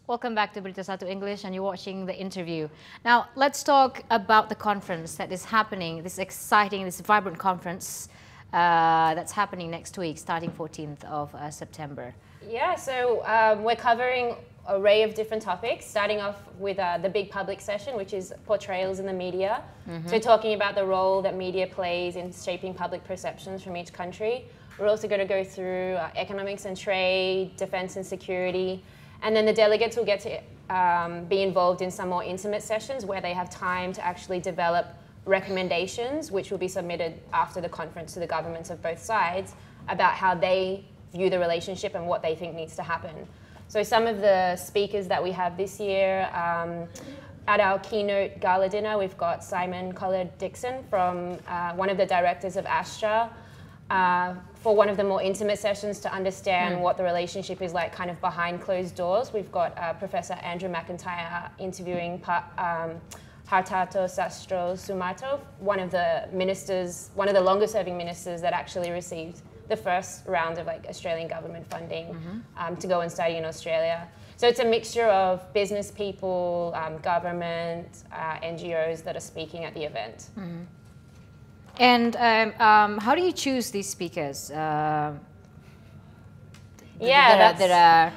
Welcome back to Bilateral English, and you're watching the interview. Now, let's talk about the conference that is happening, this exciting, this vibrant conference that's happening next week, starting 14th of September. Yeah, so we're covering an array of different topics, starting off with the big public session, which is portrayals in the media. So talking about the role that media plays in shaping public perceptions from each country. We're also going to go through economics and trade, defense and security, and then the delegates will get to be involved in some more intimate sessions where they have time to actually develop recommendations, which will be submitted after the conference to the governments of both sides about how they view the relationship and what they think needs to happen. So some of the speakers that we have this year, at our keynote gala dinner, we've got Simon Collard-Dixon from one of the directors of Astra, for one of the more intimate sessions to understand what the relationship is like kind of behind closed doors. We've got Professor Andrew McIntyre interviewing Hartarto Sastro Sumarto, one of the ministers, one of the longest serving ministers that actually received the first round of Australian government funding to go and study in Australia. So it's a mixture of business people, government, NGOs that are speaking at the event. And how do you choose these speakers that are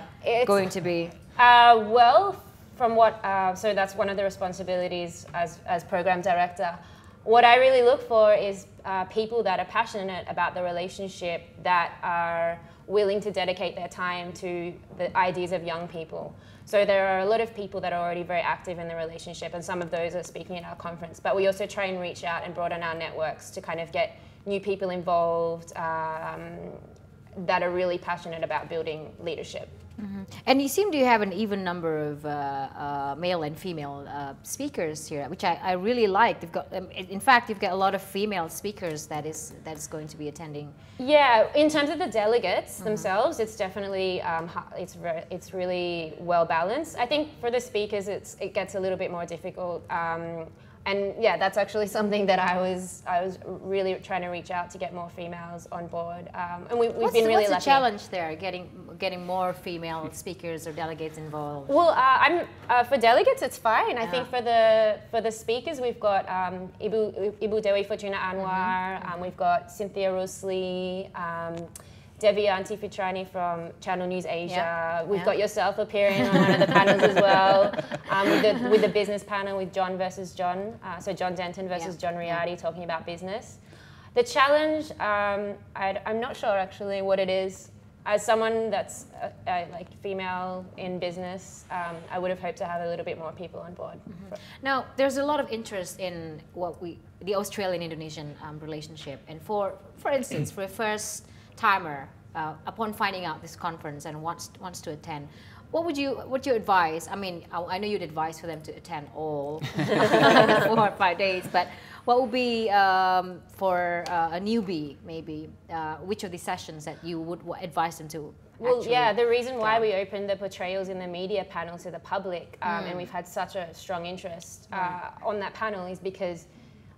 going to be? Well, from what, so that's one of the responsibilities as program director. What I really look for is people that are passionate about the relationship, that are willing to dedicate their time to the ideas of young people. So there are a lot of people that are already very active in the relationship, and some of those are speaking at our conference. But we also try and reach out and broaden our networks to kind of get new people involved that are really passionate about building leadership. And you seem to have an even number of male and female speakers here, which I really like. They've got, in fact, you've got a lot of female speakers that is going to be attending. Yeah, in terms of the delegates themselves, it's definitely it's really well balanced. I think for the speakers, it gets a little bit more difficult. And yeah, that's actually something that I was really trying to reach out to get more females on board, and we've been really lucky. What's the challenge there, getting more female speakers or delegates involved? Well, for delegates, it's fine. I think for the speakers, we've got Ibu Dewi Fortuna Anwar, we've got Cynthia Rosley, Devianti Fitrani from Channel News Asia. We've got yourself appearing on one of the panels as well, with the business panel with John versus John. So John Denton versus John Riady talking about business. The challenge, I'm not sure actually what it is. As someone that's like female in business, I would have hoped to have a little bit more people on board. Now, there's a lot of interest in the Australian-Indonesian relationship, and for instance, for a first timer upon finding out this conference and wants to attend, what's your advice? I mean, I know you'd advise for them to attend all 4 or 5 days, but what would be for a newbie maybe? Which of the sessions that you would advise them to? Well, yeah, the reason why we opened the portrayals in the media panel to the public, and we've had such a strong interest on that panel, is because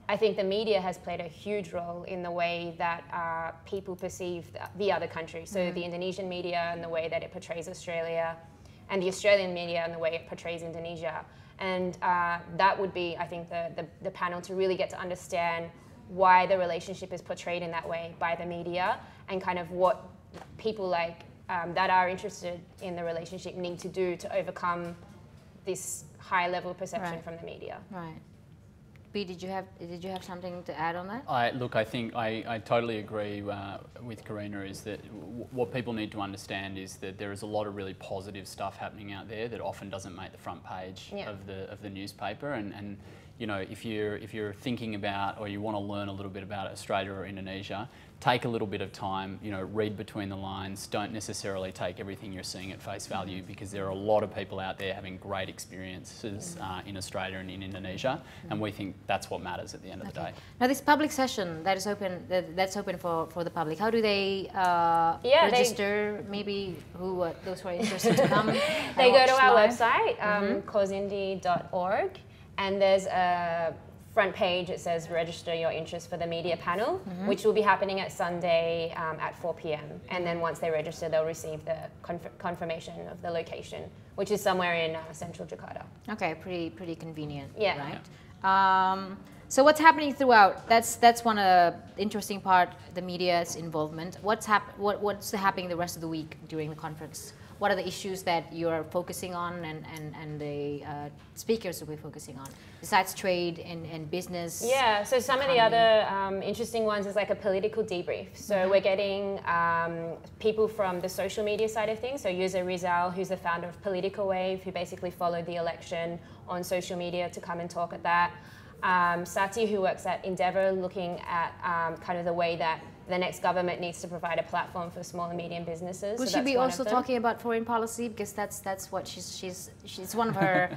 I think the media has played a huge role in the way that people perceive the other country. So the Indonesian media and the way that it portrays Australia, and the Australian media and the way it portrays Indonesia. And that would be, I think, the panel to really get to understand why the relationship is portrayed in that way by the media, and kind of what people that are interested in the relationship need to do to overcome this high level perception from the media. Right. B, did you have something to add on that? I think I totally agree with Karina. Is that what people need to understand is that there is a lot of really positive stuff happening out there that often doesn't make the front page of the newspaper. And you know, if you're thinking about, or you want to learn a little bit about Australia or Indonesia, take a little bit of time, you know, read between the lines. Don't necessarily take everything you're seeing at face value, because there are a lot of people out there having great experiences in Australia and in Indonesia, and we think that's what matters at the end of the day. Now, this public session that is open, that's open for the public. How do they register? Maybe those who are interested to come. They go to our website, causeindy.org, and there's a front page it says register your interest for the media panel, which will be happening at Sunday at 4 p.m. And then once they register, they'll receive the confirmation of the location, which is somewhere in central Jakarta. Okay, pretty convenient. Yeah. Right. So what's happening throughout? That's one interesting part. The media's involvement. What's happening the rest of the week during the conference? What are the issues that you're focusing on and the speakers will be focusing on, besides trade and business? Yeah, so some economy. Of the other interesting ones is like a political debrief. So we're getting people from the social media side of things. So Yuza Rizal, who's the founder of Political Wave, who basically followed the election on social media, to come and talk at that. Sati, who works at Endeavour, looking at kind of the way that the next government needs to provide a platform for small and medium businesses. Will she be also talking about foreign policy, because that's what she's one of her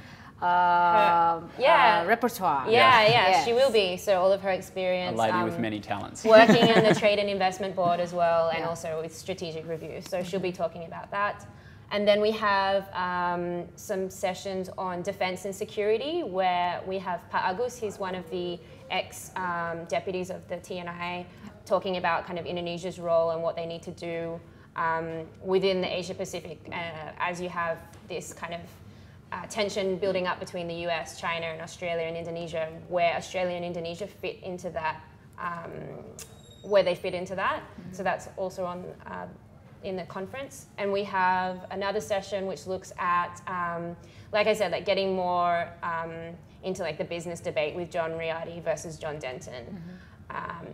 repertoire. Yeah, she will be. So all of her experience. A lady with many talents. Working on the Trade and Investment Board as well, and also with strategic review. So she'll be talking about that. And then we have some sessions on defense and security, where we have Pak Agus, he's one of the ex-deputies of the TNI, talking about kind of Indonesia's role and what they need to do within the Asia Pacific, as you have this kind of tension building up between the US, China, and Australia and Indonesia, where Australia and Indonesia fit into that, where they fit into that. So that's also on in the conference. And we have another session which looks at, like I said, like getting more into like the business debate with John Riady versus John Denton.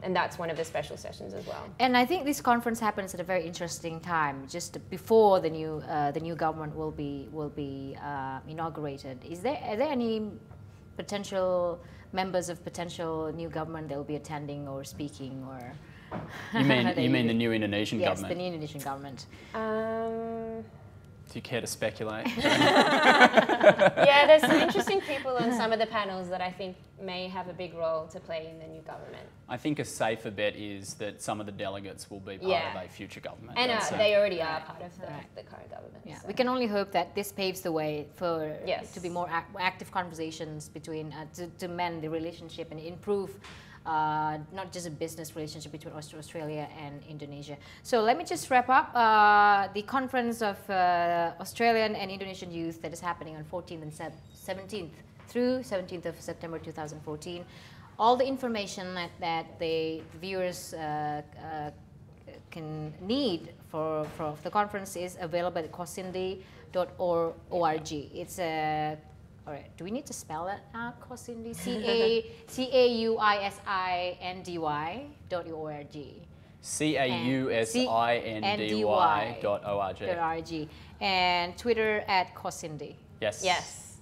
And that's one of the special sessions as well. And I think this conference happens at a very interesting time, just before the new government will be inaugurated. Are there any potential members of potential new government that will be attending or speaking, or? You mean the new Indonesian government? Yes, the new Indonesian government. Do you care to speculate? Yeah, there's some interesting people on some of the panels that I think may have a big role to play in the new government. I think a safer bet is that some of the delegates will be part of a future government. And they already are part of the current government. Yeah, so. We can only hope that this paves the way for to be more active conversations between to mend the relationship and improve not just a business relationship between Australia and Indonesia. So let me just wrap up the conference of Australian and Indonesian youth that is happening on 14th and 17th through 17th of September 2014. All the information that the viewers can need for the conference is available at causindy.org. It's a all right. Do we need to spell that out? Causindy, CAUISINDY.org. CAUSINDY.org. And Twitter at Causindy. Yes.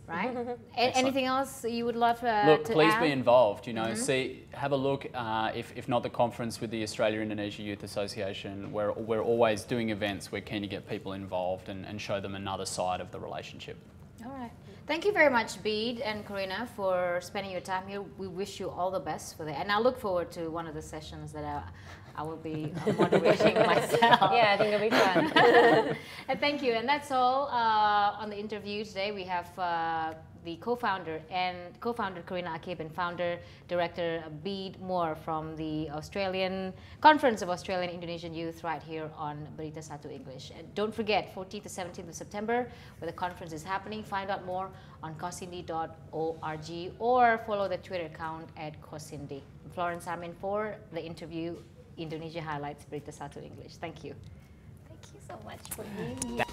Right. Anything else you would love look, to please add? be involved. You know, have a look. If not the conference with the Australia-Indonesia Youth Association, we're always doing events. We're keen to get people involved and show them another side of the relationship. All right. Thank you very much, Bede and Karina, for spending your time here. We wish you all the best for that. And I look forward to one of the sessions that I will be moderating myself. Yeah, I think it'll be fun. And thank you. And that's all on the interview today. We have the co-founder Karina Akib and founder director Bede Moore from the Australian Conference of Australian Indonesian Youth right here on Berita Satu English. And don't forget, 14th to 17th of September, where the conference is happening. Find out more on causindy.org or follow the Twitter account at Causindy. Florence Armin for the interview Indonesia Highlights Berita Satu English. Thank you. Thank you so much for being here.